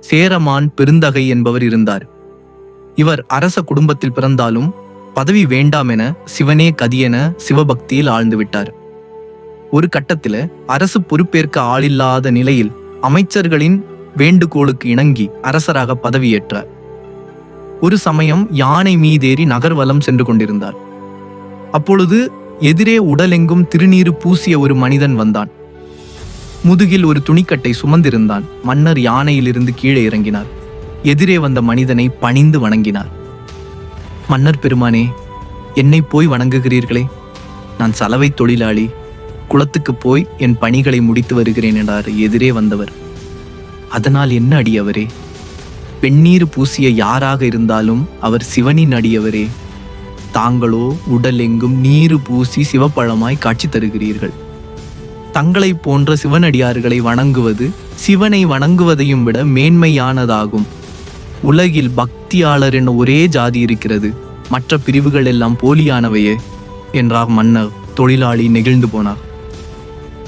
சேரமான் பெருந்தகை என்பவர் இருந்தார். இவர் அரச குடும்பத்தில் பிறந்தாலும் பதவி வேண்டாம் என சிவனே கதியென சிவபக்தியில் ஆழ்ந்து விட்டார். ஒரு கட்டத்தில் அரசு பொறுப்பேற்க ஆளில்லாத நிலையில் அமைச்சர்களின் வேண்டுகோளுக்கு இணங்கி அரசராக பதவியேற்றார். ஒரு சமயம் யானை மீதேறி நகர்வலம் சென்று கொண்டிருந்தார். அப்பொழுது எதிரே உடலெங்கும் திருநீறு பூசிய ஒரு மனிதன் வந்தான். முதுகில் ஒரு துணிக்கட்டை சுமந்திருந்தான். மன்னர் யானையிலிருந்து கீழே இறங்கினார். எதிரே வந்த மனிதனை பணிந்து வணங்கினார். மன்னர் பெருமானே, என்னை போய் வணங்குகிறீர்களே? நான் சலவை தொழிலாளி, குளத்துக்கு போய் என் பணிகளை முடித்து வருகிறேன் என்றார் எதிரே வந்தவர். அதனால் என்ன அடியவரே? வெந்நீர் பூசிய யாராக இருந்தாலும் அவர் சிவனின் அடியவரே. தாங்களோ உடல் எங்கும் நீரு பூசி சிவப்பழமாய் காட்சி தருகிறீர்கள். தங்களை போன்ற சிவனடியார்களை வணங்குவது சிவனை வணங்குவதையும் விட மேன்மையானதாகும். உலகில் பக்தியாளர் என ஒரே ஜாதி இருக்கிறது, மற்ற பிரிவுகள் எல்லாம் போலியானவையே என்றார் மன்னர். தொழிலாளி நெகிழ்ந்து போனார்.